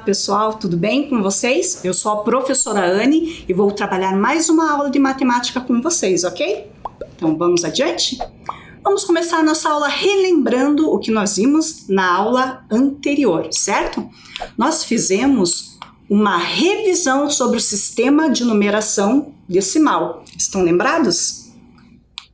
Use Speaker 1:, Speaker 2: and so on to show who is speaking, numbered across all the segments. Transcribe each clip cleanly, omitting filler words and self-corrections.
Speaker 1: pessoal, tudo bem com vocês? Eu sou a professora Anne e vou trabalhar mais uma aula de matemática com vocês, ok? Então vamos adiante? Vamos começar a nossa aula relembrando o que nós vimos na aula anterior, certo? Nós fizemos uma revisão sobre o sistema de numeração decimal. Estão lembrados?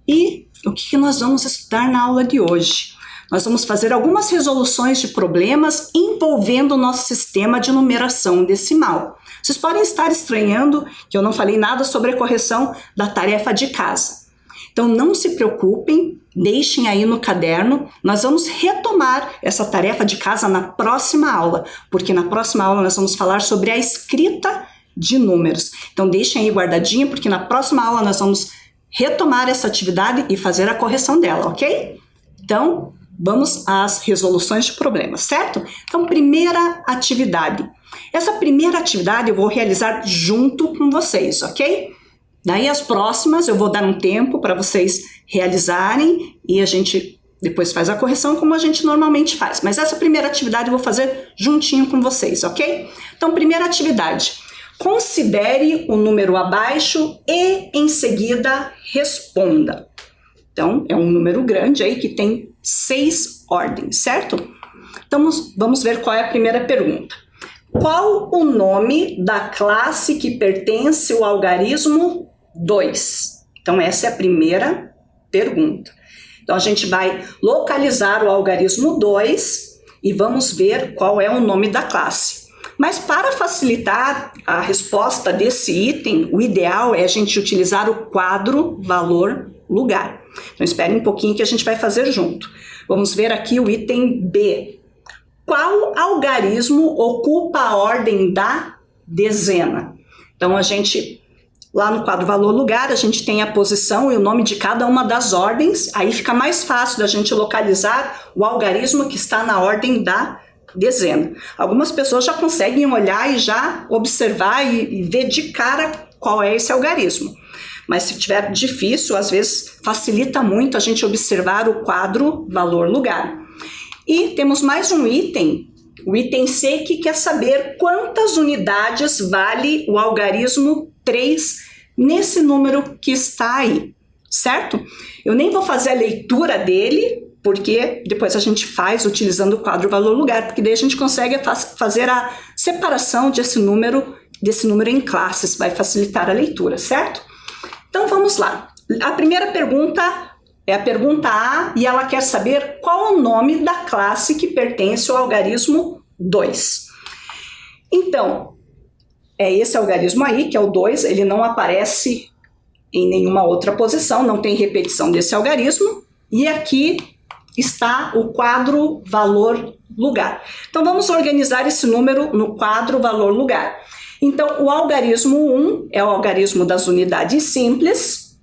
Speaker 1: E o que nós vamos estudar na aula de hoje? Nós vamos fazer algumas resoluções de problemas envolvendo o nosso sistema de numeração decimal. Vocês podem estar estranhando que eu não falei nada sobre a correção da tarefa de casa. Então não se preocupem, deixem aí no caderno. Nós vamos retomar essa tarefa de casa na próxima aula, porque na próxima aula nós vamos falar sobre a escrita de números. Então deixem aí guardadinho, porque na próxima aula nós vamos retomar essa atividade e fazer a correção dela, ok? Então, vamos às resoluções de problemas, certo? Então, primeira atividade. Essa primeira atividade eu vou realizar junto com vocês, ok? Daí as próximas eu vou dar um tempo para vocês realizarem e a gente depois faz a correção como a gente normalmente faz. Mas essa primeira atividade eu vou fazer juntinho com vocês, ok? Então, primeira atividade. Considere o número abaixo e em seguida responda. Então, é um número grande aí que tem 6 ordens, certo? Então, vamos ver qual é a primeira pergunta. Qual o nome da classe que pertence ao algarismo 2? Então, essa é a primeira pergunta. Então, a gente vai localizar o algarismo 2 e vamos ver qual é o nome da classe. Mas para facilitar a resposta desse item, o ideal é a gente utilizar o quadro valor lugar. Então, espere um pouquinho que a gente vai fazer junto. Vamos ver aqui o item B. Qual algarismo ocupa a ordem da dezena? Então, a gente, lá no quadro valor lugar, a gente tem a posição e o nome de cada uma das ordens. Aí fica mais fácil da gente localizar o algarismo que está na ordem da dezena. Algumas pessoas já conseguem olhar e já observar e ver de cara qual é esse algarismo. Mas se tiver difícil, às vezes facilita muito a gente observar o quadro valor lugar. E temos mais um item, o item C, que quer saber quantas unidades vale o algarismo 3 nesse número que está aí, certo? Eu nem vou fazer a leitura dele, porque depois a gente faz utilizando o quadro valor lugar, porque daí a gente consegue fazer a separação desse número em classes, vai facilitar a leitura, certo? Então vamos lá. A primeira pergunta é a pergunta A e ela quer saber qual o nome da classe que pertence ao algarismo 2. Então, é esse algarismo aí, que é o 2, ele não aparece em nenhuma outra posição, não tem repetição desse algarismo, e aqui está o quadro valor lugar. Então vamos organizar esse número no quadro valor lugar. Então o algarismo 1 é o algarismo das unidades simples,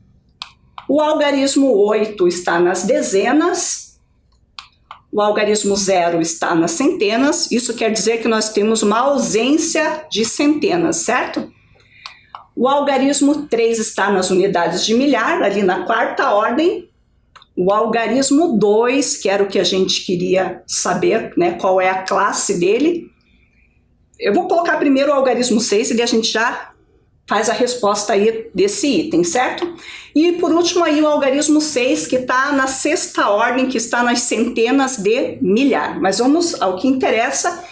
Speaker 1: o algarismo 8 está nas dezenas, o algarismo 0 está nas centenas, isso quer dizer que nós temos uma ausência de centenas, certo? O algarismo 3 está nas unidades de milhar, ali na quarta ordem. O algarismo 2, que era o que a gente queria saber, né, qual é a classe dele. Eu vou colocar primeiro o algarismo 6 e a gente já faz a resposta aí desse item, certo? E por último aí o algarismo 6, que está na sexta ordem, que está nas centenas de milhar. Mas vamos ao que interessa,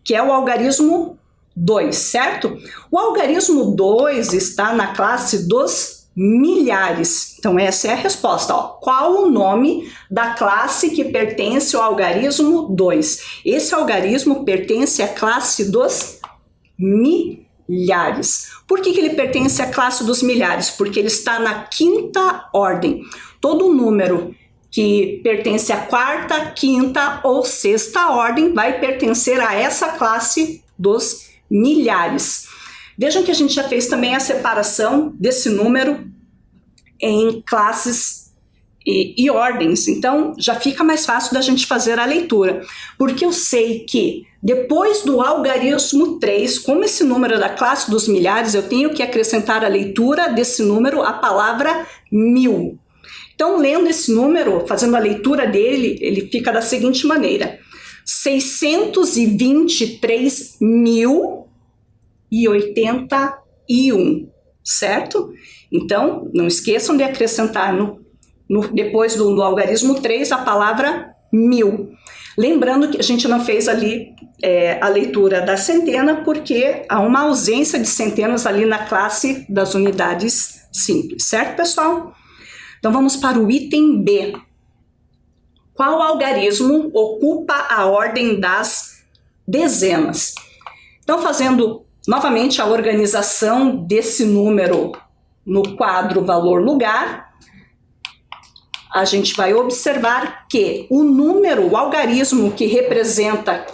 Speaker 1: que é o algarismo 2, certo? O algarismo 2 está na classe dos milhares. Então essa é a resposta. Ó. Qual o nome da classe que pertence ao algarismo 2? Esse algarismo pertence à classe dos milhares. Por que ele pertence à classe dos milhares? Porque ele está na quinta ordem. Todo número que pertence à quarta, quinta ou sexta ordem vai pertencer a essa classe dos milhares. Vejam que a gente já fez também a separação desse número em classes e ordens, então já fica mais fácil da gente fazer a leitura, porque eu sei que depois do algarismo 3, como esse número é da classe dos milhares, eu tenho que acrescentar a leitura desse número a palavra 1000. Então, lendo esse número, fazendo a leitura dele, ele fica da seguinte maneira: 623.081, certo? Então, não esqueçam de acrescentar depois do algarismo 3 a palavra 1000. Lembrando que a gente não fez ali a leitura da centena, porque há uma ausência de centenas ali na classe das unidades simples, certo, pessoal? Então, vamos para o item B. Qual algarismo ocupa a ordem das dezenas? Então, fazendo novamente a organização desse número no quadro valor-lugar, a gente vai observar que o número, o algarismo que representa,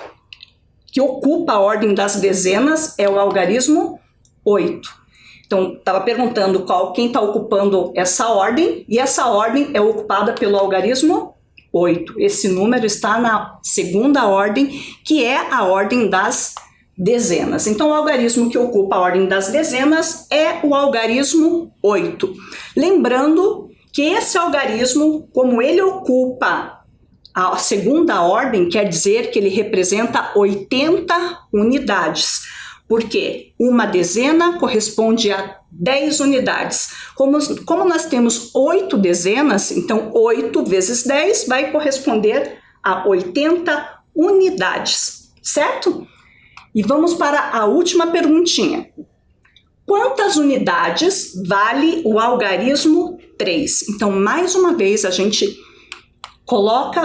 Speaker 1: que ocupa a ordem das dezenas é o algarismo 8. Então, estava perguntando quem está ocupando essa ordem, e essa ordem é ocupada pelo algarismo 8. Esse número está na segunda ordem, que é a ordem das dezenas. Então, o algarismo que ocupa a ordem das dezenas é o algarismo 8. Lembrando que esse algarismo, como ele ocupa a segunda ordem, quer dizer que ele representa 80 unidades, porque uma dezena corresponde a 10 unidades. Como nós temos 8 dezenas, então 8 vezes 10 vai corresponder a 80 unidades, certo? E vamos para a última perguntinha. Quantas unidades vale o algarismo 3? Então, mais uma vez, a gente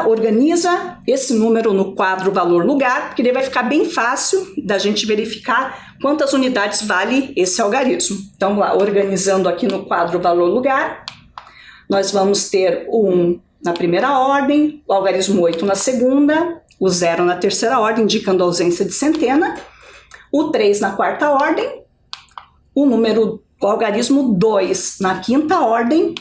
Speaker 1: organiza esse número no quadro valor-lugar, porque daí vai ficar bem fácil da gente verificar quantas unidades vale esse algarismo. Então, lá, organizando aqui no quadro valor-lugar, nós vamos ter o 1 na primeira ordem, o algarismo 8 na segunda, o 0 na terceira ordem, indicando a ausência de centena, o 3 na quarta ordem, o algarismo 2 na quinta ordem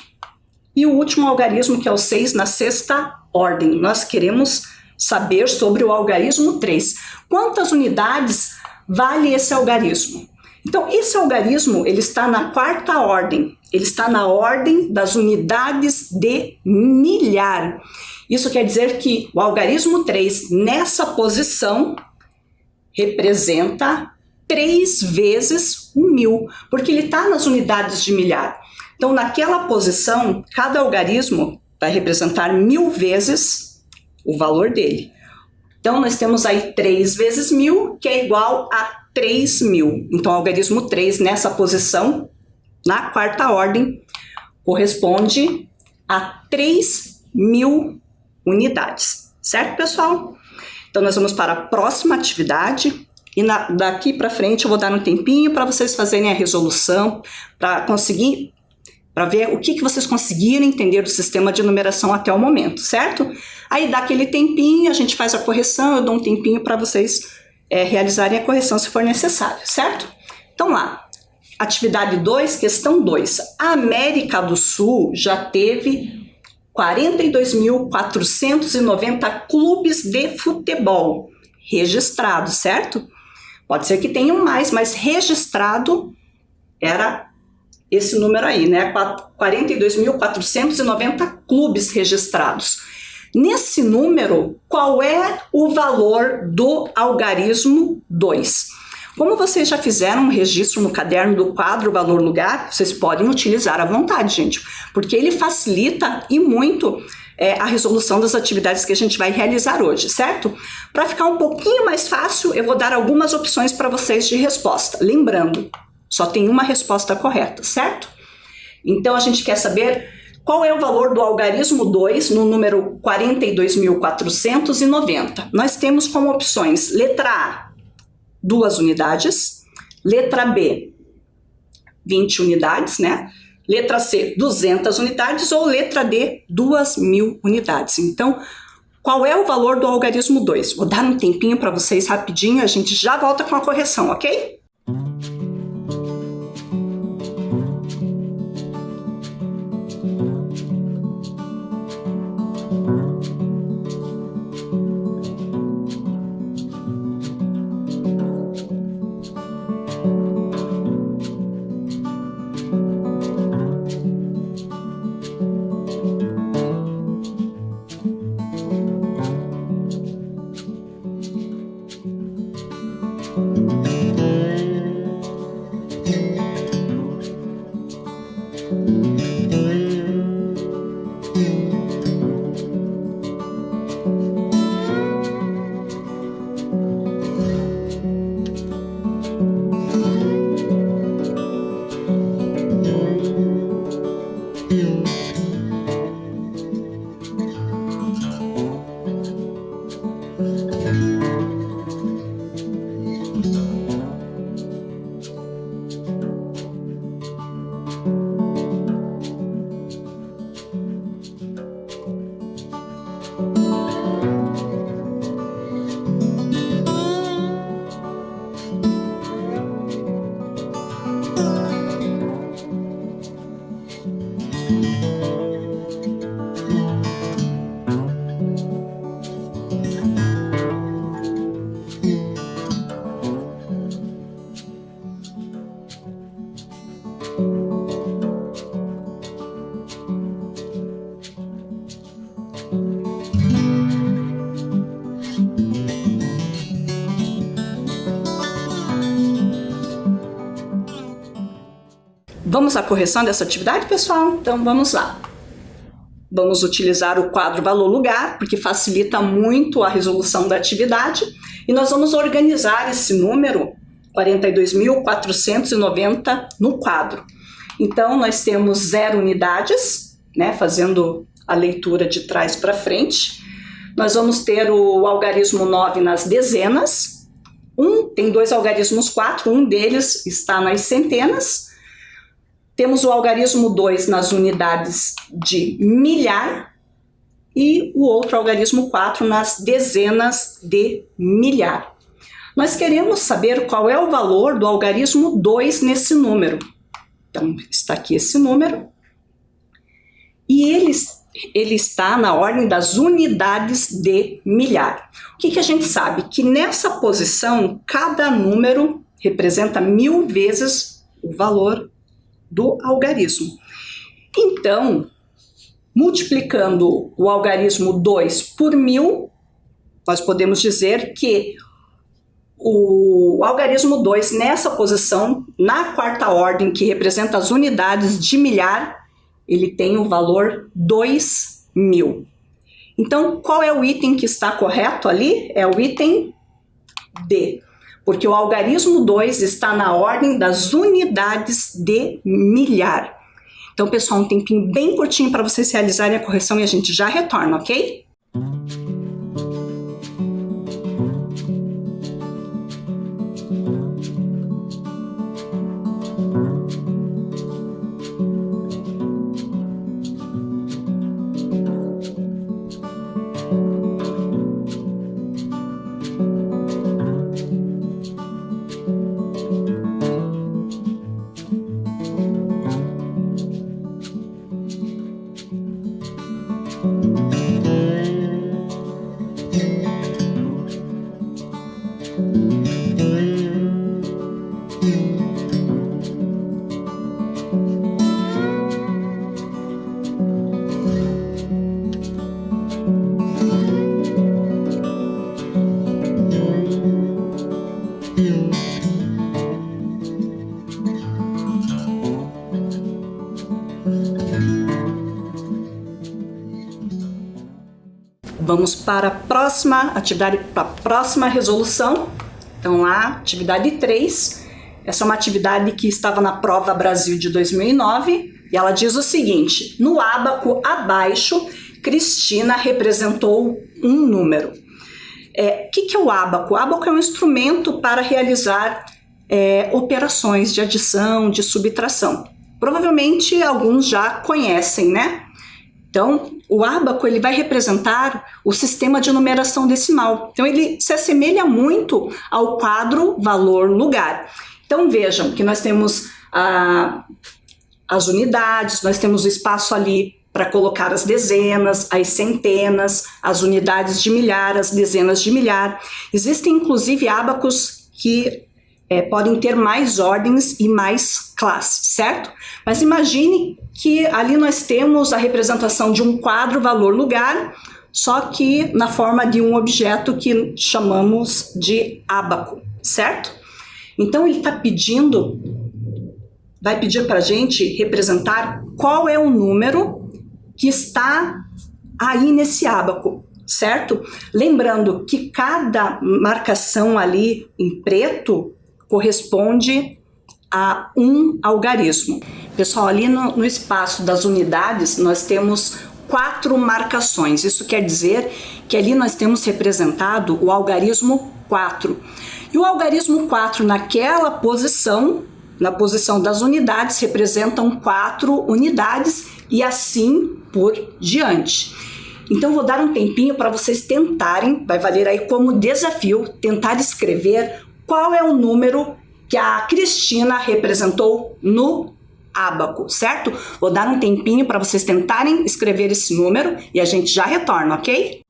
Speaker 1: e o último algarismo, que é o 6, na sexta ordem. Nós queremos saber sobre o algarismo 3. Quantas unidades vale esse algarismo? Então, esse algarismo ele está na quarta ordem, ele está na ordem das unidades de milhar. Isso quer dizer que o algarismo 3, nessa posição, representa 3 vezes o 1000, porque ele está nas unidades de milhar. Então, naquela posição, cada algarismo vai representar 1000 vezes o valor dele. Então, nós temos aí 3 vezes 1000, que é igual a 3000. Então, o algarismo 3, nessa posição, na quarta ordem, corresponde a 3000 unidades. Certo, pessoal? Então, nós vamos para a próxima atividade. E daqui para frente eu vou dar um tempinho para vocês fazerem a resolução, para ver o que vocês conseguiram entender do sistema de numeração até o momento, certo? Aí dá aquele tempinho, a gente faz a correção, eu dou um tempinho para vocês realizarem a correção se for necessário, certo? Então lá, atividade 2, questão 2. A América do Sul já teve 42.490 clubes de futebol registrados, certo? Pode ser que tenham mais, mas registrado era esse número aí, né? 42.490 clubes registrados. Nesse número, qual é o valor do algarismo 2? Como vocês já fizeram um registro no caderno do quadro valor-lugar, vocês podem utilizar à vontade, gente, porque ele facilita e muito a resolução das atividades que a gente vai realizar hoje, certo? Para ficar um pouquinho mais fácil, eu vou dar algumas opções para vocês de resposta. Lembrando, só tem uma resposta correta, certo? Então, a gente quer saber qual é o valor do algarismo 2 no número 42.490. Nós temos como opções letra A, 2 unidades, letra B, 20 unidades, né? Letra C, 200 unidades ou letra D, 2.000 unidades. Então, qual é o valor do algarismo 2? Vou dar um tempinho para vocês rapidinho, a gente já volta com a correção, ok? Vamos à correção dessa atividade, pessoal? Então vamos lá. Vamos utilizar o quadro valor-lugar, porque facilita muito a resolução da atividade. E nós vamos organizar esse número, 42.490, no quadro. Então, nós temos 0 unidades, né, fazendo a leitura de trás para frente. Nós vamos ter o algarismo 9 nas dezenas. Tem 2 algarismos 4, um deles está nas centenas. Temos o algarismo 2 nas unidades de milhar e o outro algarismo 4 nas dezenas de milhar. Nós queremos saber qual é o valor do algarismo 2 nesse número. Então, está aqui esse número. E ele está na ordem das unidades de milhar. O que a gente sabe? Que nessa posição, cada número representa 1000 vezes o valor do algarismo. Então, multiplicando o algarismo 2 por 1000, nós podemos dizer que o algarismo 2 nessa posição, na quarta ordem, que representa as unidades de milhar, ele tem o valor 2000. Então, qual é o item que está correto ali? É o item D, porque o algarismo 2 está na ordem das unidades de milhar. Então, pessoal, um tempinho bem curtinho para vocês realizarem a correção e a gente já retorna, ok? Vamos para a próxima atividade, para a próxima resolução. Então, lá, atividade 3. Essa é uma atividade que estava na Prova Brasil de 2009 e ela diz o seguinte: no ábaco abaixo, Cristina representou um número. O que é o ábaco? O ábaco é um instrumento para realizar operações de adição, de subtração. Provavelmente alguns já conhecem, né? Então, o ábaco ele vai representar o sistema de numeração decimal. Então, ele se assemelha muito ao quadro valor-lugar. Então, vejam que nós temos as unidades, nós temos o espaço ali para colocar as dezenas, as centenas, as unidades de milhar, as dezenas de milhar. Existem, inclusive, ábacos que podem ter mais ordens e mais classes, certo? Mas imagine que ali nós temos a representação de um quadro valor-lugar, só que na forma de um objeto que chamamos de ábaco, certo? Então ele está pedindo, vai pedir para a gente representar qual é o número que está aí nesse ábaco, certo? Lembrando que cada marcação ali em preto corresponde a um algarismo. Pessoal, ali no espaço das unidades nós temos 4 marcações. Isso quer dizer que ali nós temos representado o algarismo 4. E o algarismo 4 naquela posição, na posição das unidades, representam 4 unidades e assim por diante. Então vou dar um tempinho para vocês tentarem, vai valer aí como desafio, tentar escrever qual é o número que a Cristina representou no ábaco, certo? Vou dar um tempinho para vocês tentarem escrever esse número e a gente já retorna, ok?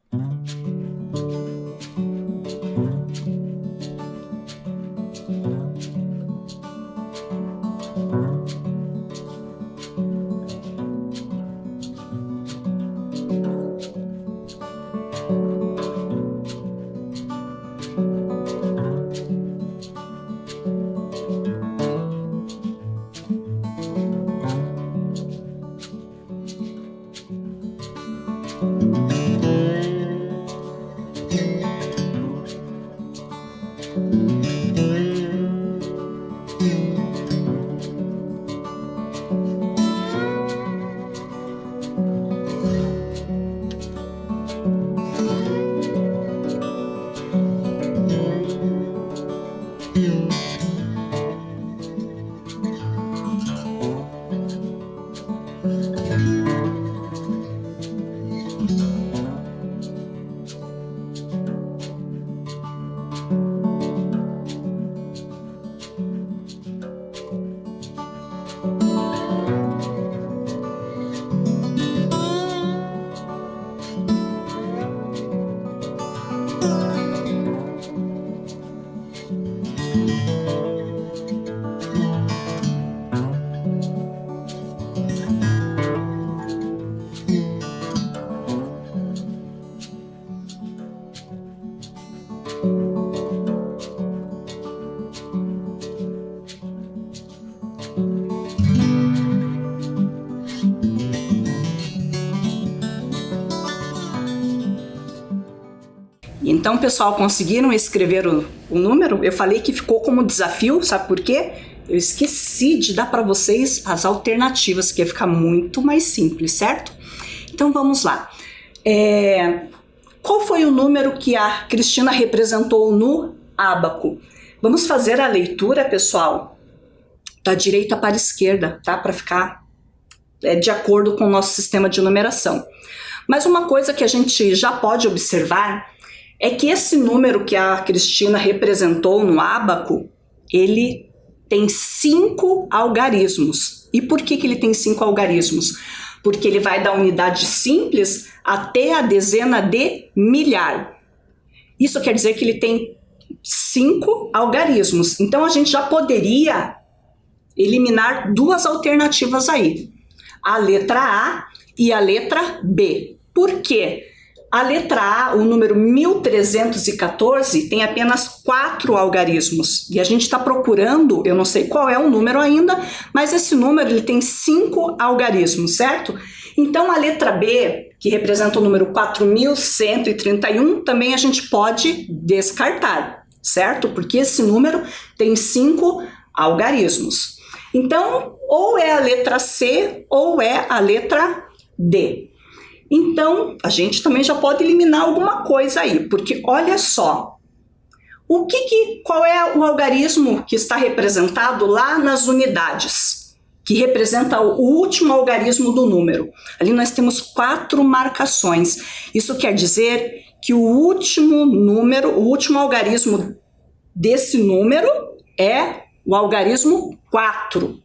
Speaker 1: Então, pessoal, conseguiram escrever o número? Eu falei que ficou como desafio, sabe por quê? Eu esqueci de dar para vocês as alternativas, que ia ficar muito mais simples, certo? Então, vamos lá. Qual foi o número que a Cristina representou no ábaco? Vamos fazer a leitura, pessoal, da direita para a esquerda, tá? Para ficar de acordo com o nosso sistema de numeração. Mas uma coisa que a gente já pode observar é que esse número que a Cristina representou no ábaco, ele tem 5 algarismos. E por que ele tem 5 algarismos? Porque ele vai da unidade simples até a dezena de milhar. Isso quer dizer que ele tem 5 algarismos. Então, a gente já poderia eliminar 2 alternativas aí. A letra A e a letra B. Por quê? A letra A, o número 1314, tem apenas 4 algarismos. E a gente está procurando, eu não sei qual é o número ainda, mas esse número ele tem 5 algarismos, certo? Então a letra B, que representa o número 4131, também a gente pode descartar, certo? Porque esse número tem 5 algarismos. Então, ou é a letra C ou é a letra D. Então, a gente também já pode eliminar alguma coisa aí, porque olha só, qual é o algarismo que está representado lá nas unidades, que representa o último algarismo do número? Ali nós temos 4 marcações. Isso quer dizer que o último algarismo desse número é o algarismo 4.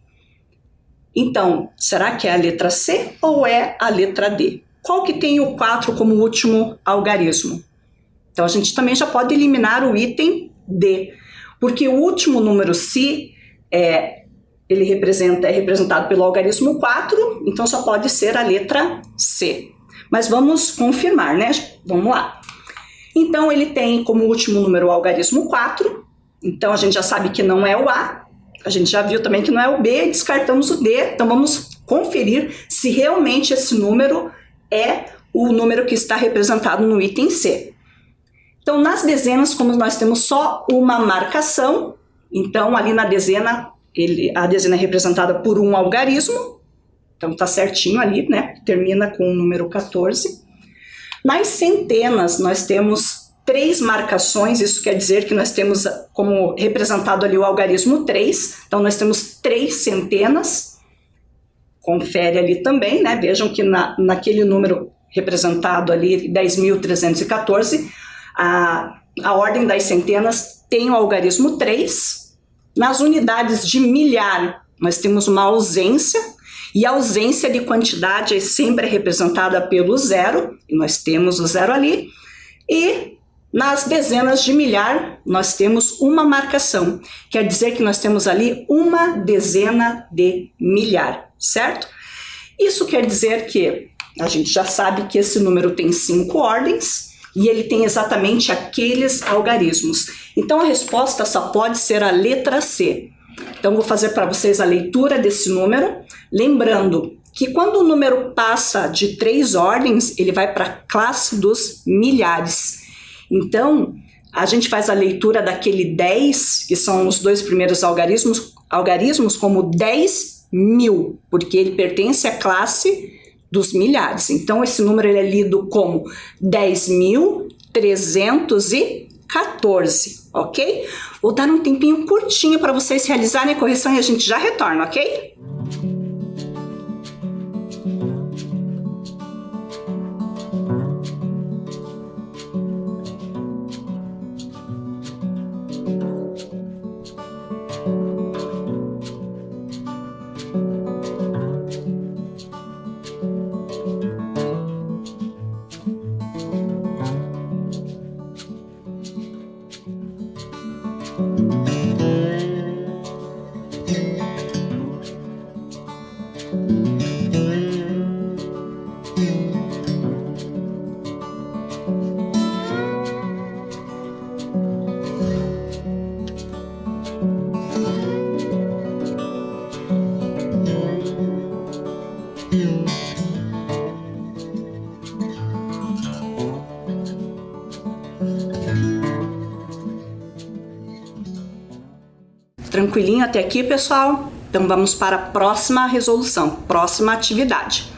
Speaker 1: Então, será que é a letra C ou é a letra D? Qual que tem o 4 como último algarismo? Então, a gente também já pode eliminar o item D, porque o último número Si é representado pelo algarismo 4, então só pode ser a letra C. Mas vamos confirmar, né? Vamos lá. Então, ele tem como último número o algarismo 4, então a gente já sabe que não é o A, a gente já viu também que não é o B, descartamos o D, então vamos conferir se realmente esse número é o número que está representado no item C. Então, nas dezenas, como nós temos só uma marcação, então ali na dezena, a dezena é representada por um algarismo, então tá certinho ali, né? Termina com o número 14. Nas centenas, nós temos 3 marcações, isso quer dizer que nós temos como representado ali o algarismo 3, então nós temos 3 centenas. Confere ali também, né? Vejam que naquele número representado ali, 10.314, a ordem das centenas tem o algarismo 3. Nas unidades de milhar, nós temos uma ausência, e a ausência de quantidade é sempre representada pelo 0, e nós temos o 0 ali. E nas dezenas de milhar, nós temos uma marcação, quer dizer que nós temos ali uma dezena de milhar, certo? Isso quer dizer que a gente já sabe que esse número tem 5 ordens e ele tem exatamente aqueles algarismos. Então a resposta só pode ser a letra C. Então vou fazer para vocês a leitura desse número, lembrando que quando o número passa de 3 ordens, ele vai para a classe dos milhares. Então, a gente faz a leitura daquele 10, que são os 2 primeiros algarismos como 10.000, porque ele pertence à classe dos milhares. Então, esse número ele é lido como 10.314, ok? Vou dar um tempinho curtinho para vocês realizarem a correção e a gente já retorna, ok? Tranquilinho até aqui, pessoal? Então vamos para a próxima resolução, próxima atividade.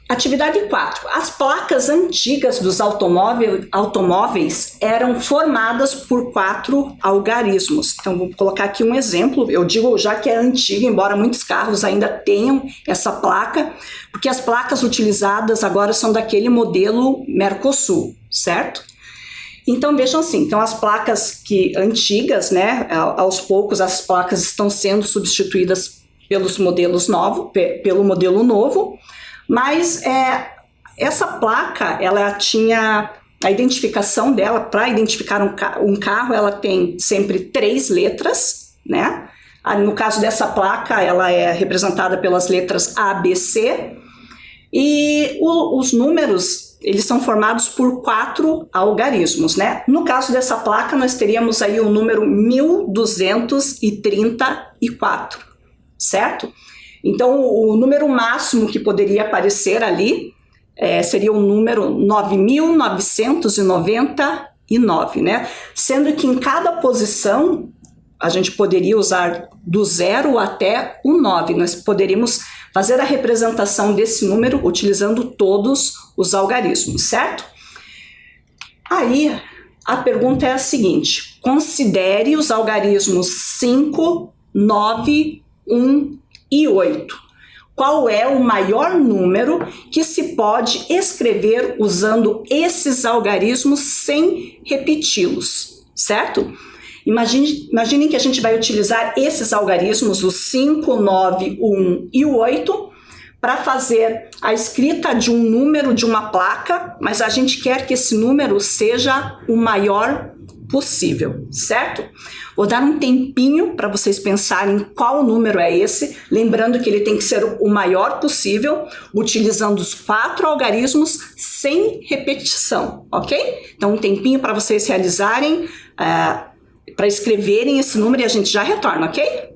Speaker 1: Atividade 4. As placas antigas dos automóveis eram formadas por 4 algarismos. Então vou colocar aqui um exemplo. Eu digo já que é antiga, embora muitos carros ainda tenham essa placa, porque as placas utilizadas agora são daquele modelo Mercosul, certo? Então vejam assim, então as placas antigas, né, aos poucos as placas estão sendo substituídas pelos modelos pelo modelo novo, mas essa placa, ela tinha a identificação dela, para identificar um carro, ela tem sempre 3 letras, né? No caso dessa placa, ela é representada pelas letras A, B, C, e os números, eles são formados por 4 algarismos, né? No caso dessa placa, nós teríamos aí o número 1234, certo? Então, o número máximo que poderia aparecer ali seria o número 9.999, né? Sendo que em cada posição, a gente poderia usar do 0 até o 9. Nós poderíamos fazer a representação desse número utilizando todos os algarismos, certo? Aí, a pergunta é a seguinte: considere os algarismos 5, 9, 1 e 8. Qual é o maior número que se pode escrever usando esses algarismos sem repeti-los, certo? Imaginem que a gente vai utilizar esses algarismos, os 5, 9, 1 e 8, para fazer a escrita de um número de uma placa, mas a gente quer que esse número seja o maior possível, certo? Vou dar um tempinho para vocês pensarem qual número é esse, lembrando que ele tem que ser o maior possível, utilizando os 4 algarismos sem repetição, ok? Então um tempinho para vocês realizarem, para escreverem esse número e a gente já retorna, ok?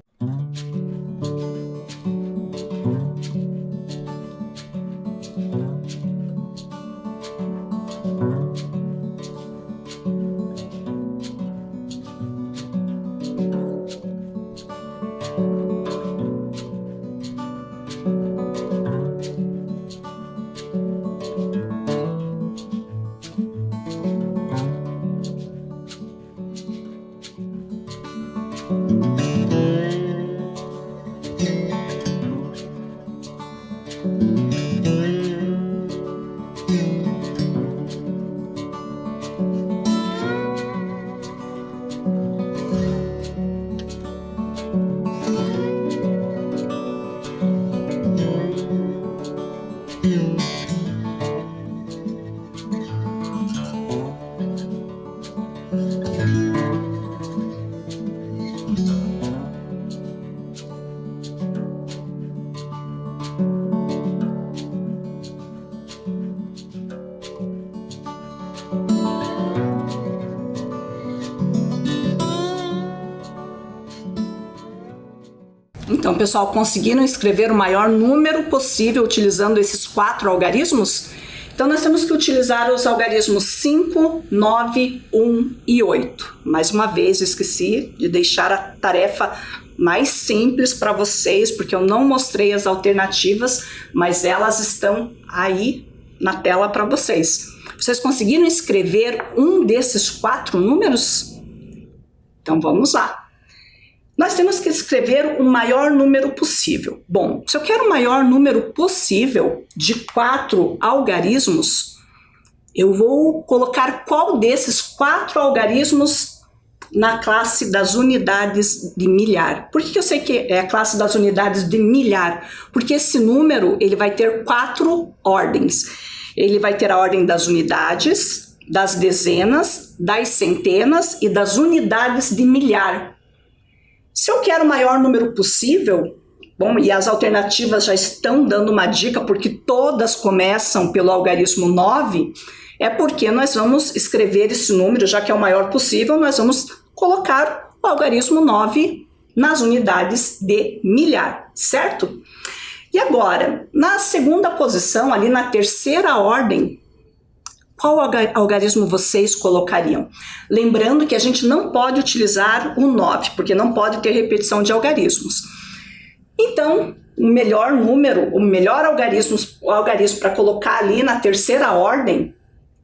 Speaker 1: Então, pessoal, conseguiram escrever o maior número possível utilizando esses 4 algarismos? Então, nós temos que utilizar os algarismos 5, 9, 1 e 8. Mais uma vez, eu esqueci de deixar a tarefa mais simples para vocês, porque eu não mostrei as alternativas, mas elas estão aí na tela para vocês. Vocês conseguiram escrever um desses 4 números? Então, vamos lá. Nós temos que escrever o maior número possível. Bom, se eu quero o maior número possível de 4 algarismos, eu vou colocar qual desses 4 algarismos na classe das unidades de milhar. Por que eu sei que é a classe das unidades de milhar? Porque esse número ele vai ter 4 ordens. Ele vai ter a ordem das unidades, das dezenas, das centenas e das unidades de milhar. Se eu quero o maior número possível, bom, e as alternativas já estão dando uma dica, porque todas começam pelo algarismo 9, é porque nós vamos escrever esse número, já que é o maior possível, nós vamos colocar o algarismo 9 nas unidades de milhar, certo? E agora, na segunda posição, ali na terceira ordem, qual algarismo vocês colocariam? Lembrando que a gente não pode utilizar o 9, porque não pode ter repetição de algarismos. Então, o melhor número, o melhor algarismo para colocar ali na terceira ordem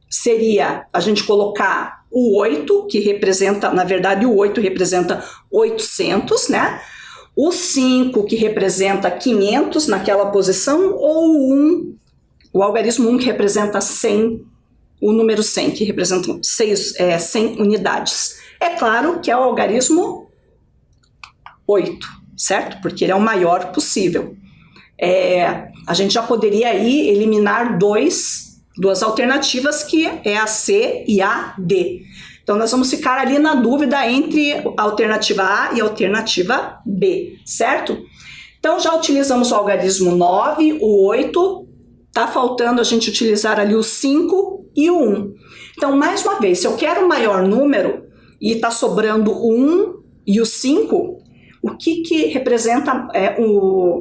Speaker 1: seria a gente colocar o 8, que representa, na verdade, o 8 representa 800, né? O 5, que representa 500 naquela posição, ou o 1, o algarismo 1, que representa 100, o número 100, que representa 100 unidades. É claro que é o algarismo 8, certo? Porque ele é o maior possível. A gente já poderia aí eliminar duas alternativas, que é a C e a D. Então, nós vamos ficar ali na dúvida entre a alternativa A e a alternativa B, certo? Então, já utilizamos o algarismo 9, o 8, tá faltando a gente utilizar ali o 5 e o 1. Então, mais uma vez, se eu quero o maior número e tá sobrando o 1 e o 5, o que representa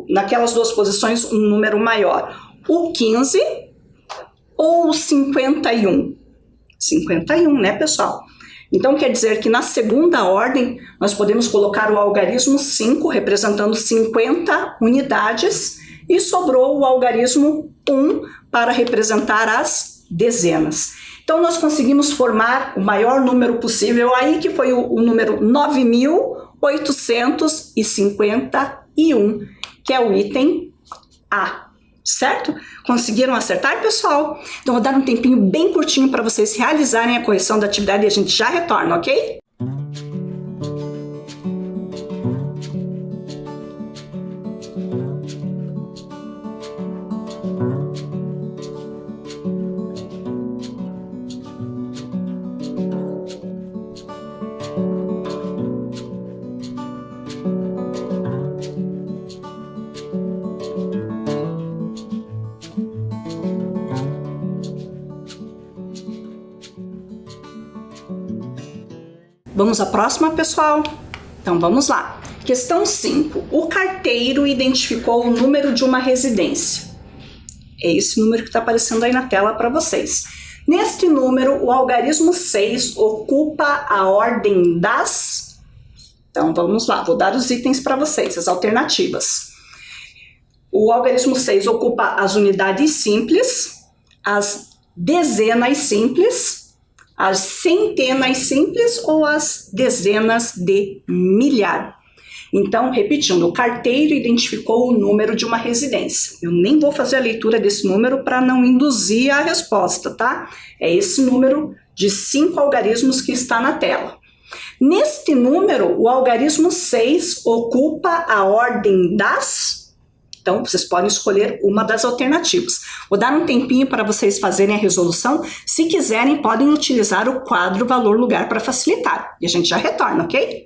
Speaker 1: naquelas duas posições um número maior? O 15 ou o 51? 51, né, pessoal? Então, quer dizer que na segunda ordem, nós podemos colocar o algarismo 5, representando 50 unidades, e sobrou o algarismo 1 para representar as dezenas. Então, nós conseguimos formar o maior número possível, aí que foi o número 9.851, que é o item A. Certo? Conseguiram acertar, pessoal? Então, vou dar um tempinho bem curtinho para vocês realizarem a correção da atividade e a gente já retorna, ok? Vamos à próxima, pessoal? Então, vamos lá. Questão 5. O carteiro identificou o número de uma residência. É esse número que está aparecendo aí na tela para vocês. Neste número, o algarismo 6 ocupa a ordem das... Então, vamos lá. Vou dar os itens para vocês, as alternativas. O algarismo 6 ocupa as unidades simples, as dezenas simples, as centenas simples ou as dezenas de milhar. Então, repetindo, o carteiro identificou o número de uma residência. Eu nem vou fazer a leitura desse número para não induzir a resposta, tá? É esse número de 5 algarismos que está na tela. Neste número, o algarismo 6 ocupa a ordem das... Então, vocês podem escolher uma das alternativas. Vou dar um tempinho para vocês fazerem a resolução. Se quiserem, podem utilizar o quadro valor-lugar para facilitar. E a gente já retorna, ok?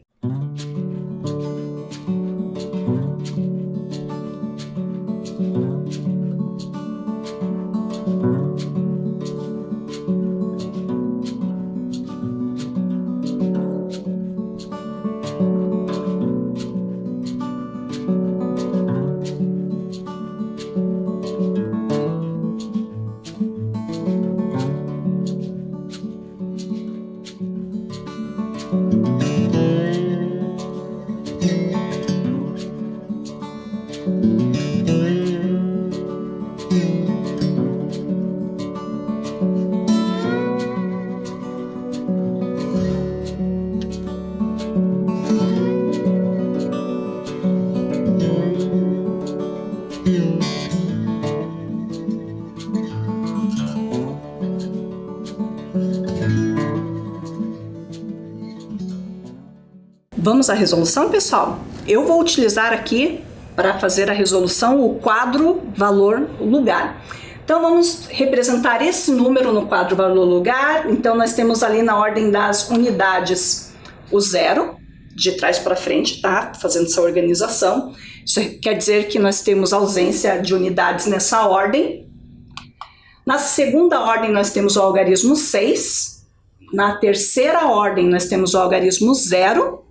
Speaker 1: Vamos à resolução, pessoal? Eu vou utilizar aqui, para fazer a resolução, o quadro valor-lugar. Então, vamos representar esse número no quadro valor-lugar. Então, nós temos ali na ordem das unidades o 0, de trás para frente, tá? Fazendo essa organização. Isso quer dizer que nós temos ausência de unidades nessa ordem. Na segunda ordem, nós temos o algarismo 6. Na terceira ordem, nós temos o algarismo 0.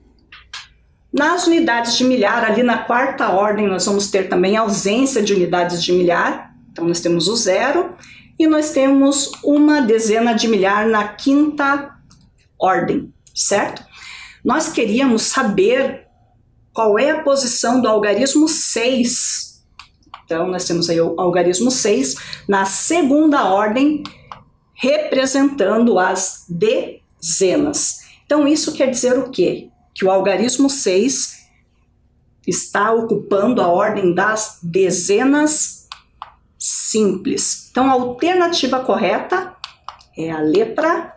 Speaker 1: Nas unidades de milhar, ali na quarta ordem, nós vamos ter também ausência de unidades de milhar. Então, nós temos o 0. e nós temos uma dezena de milhar na quinta ordem, certo? Nós queríamos saber qual é a posição do algarismo 6. Então, nós temos aí o algarismo 6 na segunda ordem, representando as dezenas. Então, isso quer dizer o quê? Que o algarismo 6 está ocupando a ordem das dezenas simples. Então, a alternativa correta é a letra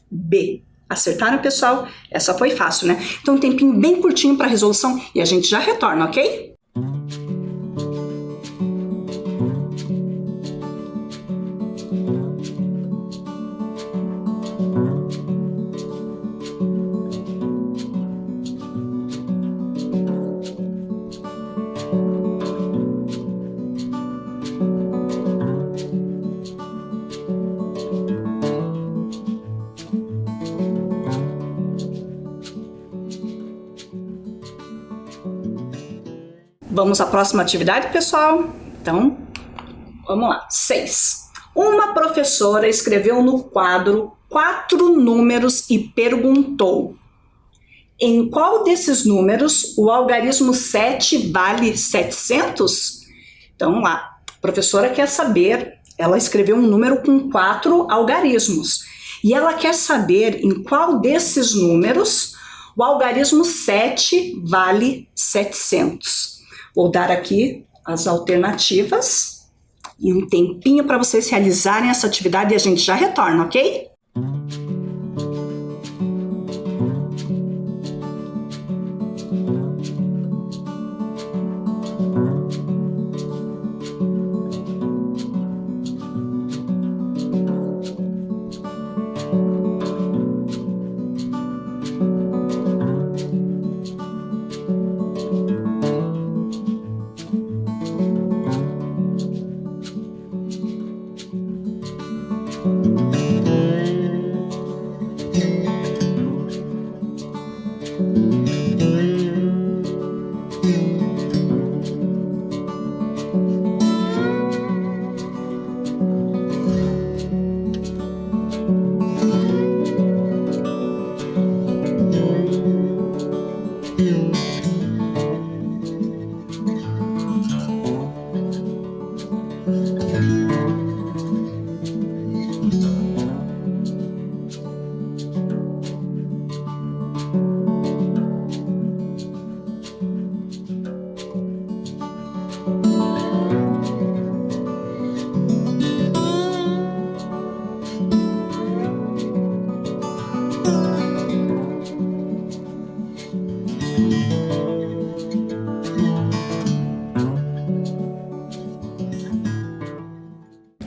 Speaker 1: B. Acertaram, pessoal? Essa foi fácil, né? Então, um tempinho bem curtinho para a resolução e a gente já retorna, ok? Vamos à próxima atividade, pessoal? Então, vamos lá. 6. Uma professora escreveu no quadro 4 números e perguntou: em qual desses números o algarismo 7 vale 700? Então, vamos lá. A professora quer saber, ela escreveu um número com 4 algarismos. E ela quer saber em qual desses números o algarismo 7 vale 700. Vou dar aqui as alternativas e um tempinho para vocês realizarem essa atividade e a gente já retorna, ok?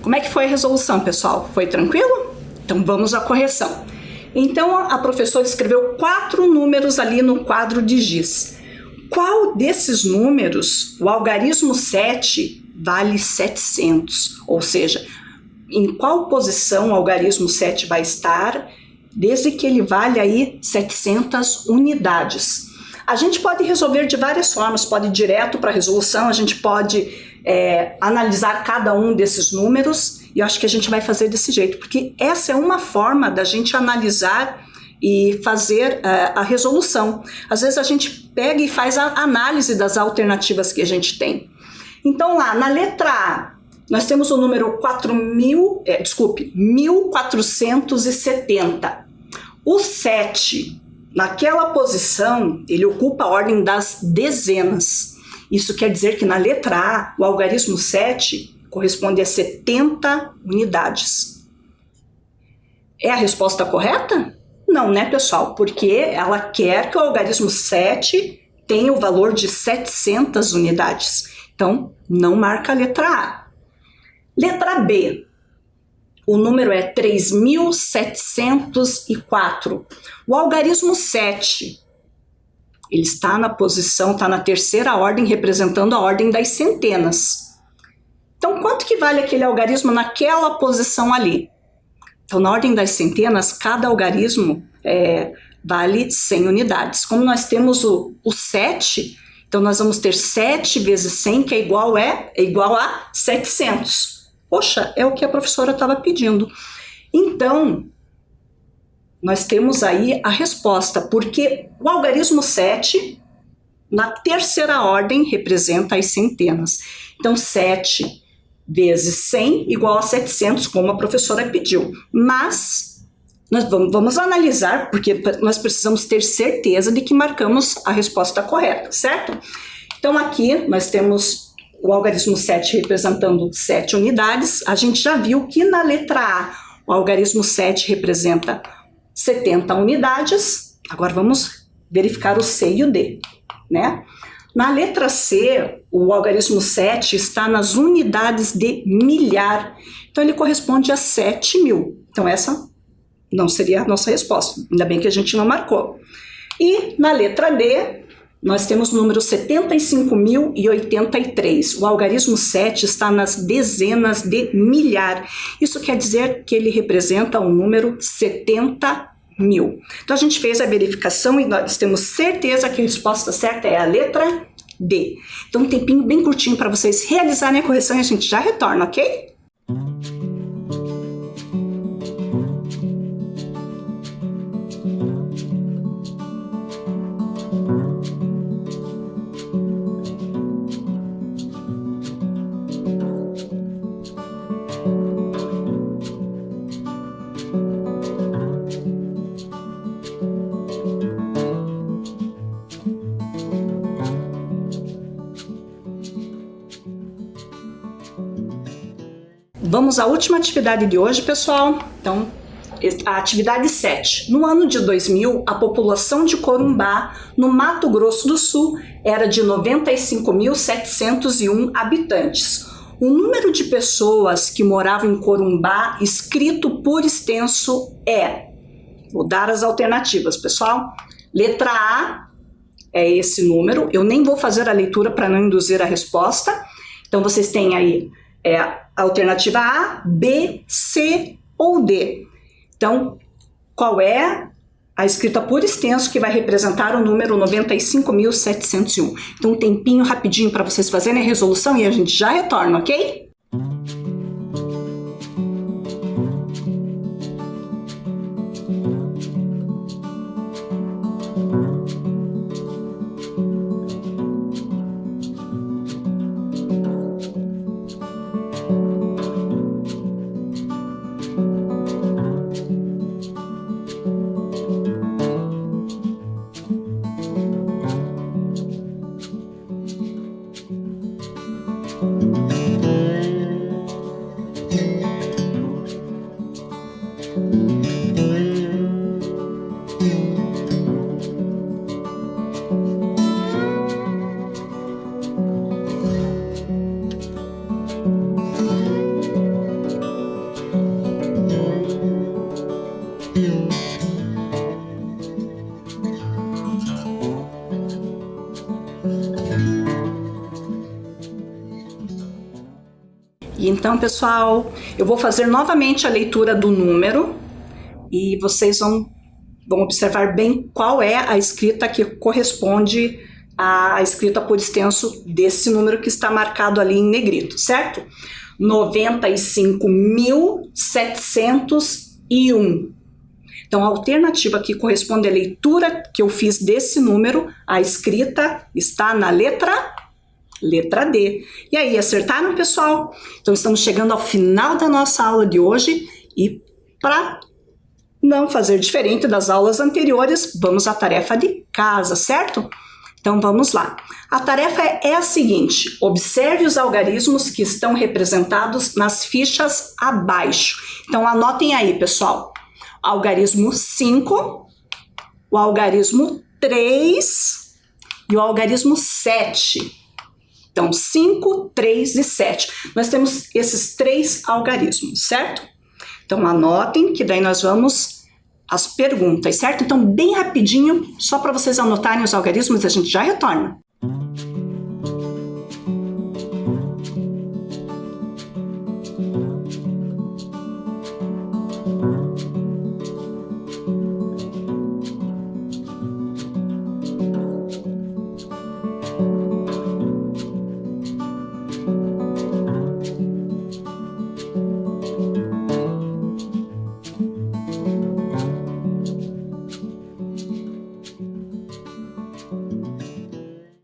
Speaker 1: Como é que foi a resolução, pessoal? Foi tranquilo? Então vamos à correção. Então a professora escreveu 4 números ali no quadro de giz. Qual desses números, o algarismo 7, vale 700? Ou seja, em qual posição o algarismo 7 vai estar, desde que ele vale aí 700 unidades. A gente pode resolver de várias formas, pode ir direto para a resolução, a gente pode analisar cada um desses números, e eu acho que a gente vai fazer desse jeito, porque essa é uma forma da gente analisar e fazer a resolução. Às vezes a gente pega e faz a análise das alternativas que a gente tem. Então lá, na letra A, nós temos o número 1470. O 7, naquela posição, ele ocupa a ordem das dezenas. Isso quer dizer que na letra A, o algarismo 7 corresponde a 70 unidades. É a resposta correta? Não, né, pessoal? Porque ela quer que o algarismo 7 tenha o valor de 700 unidades. Então, não marca a letra A. Letra B. O número é 3.704. O algarismo 7, ele está na posição, está na terceira ordem, representando a ordem das centenas. Então, quanto que vale aquele algarismo naquela posição ali? Então, na ordem das centenas, cada algarismo vale 100 unidades. Como nós temos o 7, então nós vamos ter 7 vezes 100, que é igual a 700. Poxa, é o que a professora estava pedindo. Então, nós temos aí a resposta, porque o algarismo 7, na terceira ordem, representa as centenas. Então, 7 vezes 100 igual a 700, como a professora pediu. Mas, nós vamos analisar, porque nós precisamos ter certeza de que marcamos a resposta correta, certo? Então, aqui nós temos o algarismo 7 representando 7 unidades. A gente já viu que na letra A, o algarismo 7 representa 70 unidades. Agora vamos verificar o C e o D, né? Na letra C, o algarismo 7 está nas unidades de milhar. Então, ele corresponde a 7.000. Então, essa não seria a nossa resposta. Ainda bem que a gente não marcou. E na letra D, nós temos o número 75.083. O algarismo 7 está nas dezenas de milhar. Isso quer dizer que ele representa o número 70.000. Então, a gente fez a verificação e nós temos certeza que a resposta certa é a letra D. Então, um tempinho bem curtinho para vocês realizarem a correção e a gente já retorna, ok? Vamos à última atividade de hoje, pessoal. Então, a atividade 7. No ano de 2000, a população de Corumbá, no Mato Grosso do Sul, era de 95.701 habitantes. O número de pessoas que moravam em Corumbá, escrito por extenso, é... Vou dar as alternativas, pessoal. Letra A é esse número. Eu nem vou fazer a leitura para não induzir a resposta. Então, vocês têm aí a alternativa A, B, C ou D. Então, qual é a escrita por extenso que vai representar o número 95.701? Então, um tempinho rapidinho para vocês fazerem a resolução e a gente já retorna, ok? E então, pessoal, eu vou fazer novamente a leitura do número e vocês vão observar bem qual é a escrita que corresponde à escrita por extenso desse número que está marcado ali em negrito, certo? 95.701. Então, a alternativa que corresponde à leitura que eu fiz desse número, a escrita está na letra D. E aí, acertaram, pessoal? Então, estamos chegando ao final da nossa aula de hoje e para não fazer diferente das aulas anteriores, vamos à tarefa de casa, certo? Então, vamos lá. A tarefa é a seguinte: observe os algarismos que estão representados nas fichas abaixo. Então, anotem aí, pessoal. Algarismo 5, o algarismo 3 e o algarismo 7. Então, 5, 3 e 7. Nós temos esses 3 algarismos, certo? Então, anotem que daí nós vamos às perguntas, certo? Então, bem rapidinho, só para vocês anotarem os algarismos, a gente já retorna.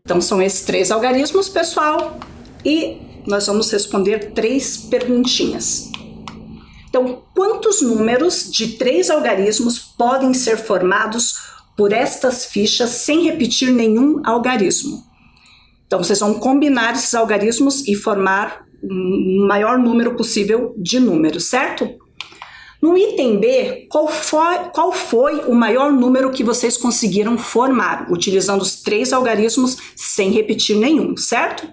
Speaker 1: Então são esses 3 algarismos, pessoal, e nós vamos responder 3 perguntinhas. Então, quantos números de 3 algarismos podem ser formados por estas fichas sem repetir nenhum algarismo? Então, vocês vão combinar esses algarismos e formar o maior número possível de números, certo? No item B, qual foi o maior número que vocês conseguiram formar, utilizando os 3 algarismos sem repetir nenhum, certo?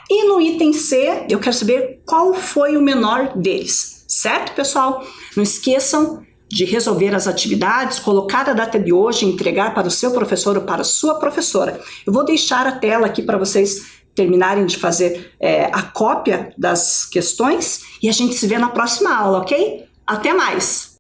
Speaker 1: E no item C, eu quero saber qual foi o menor deles, certo, pessoal? Não esqueçam de resolver as atividades, colocar a data de hoje, entregar para o seu professor ou para a sua professora. Eu vou deixar a tela aqui para vocês terminarem de fazer a cópia das questões e a gente se vê na próxima aula, ok? Até mais!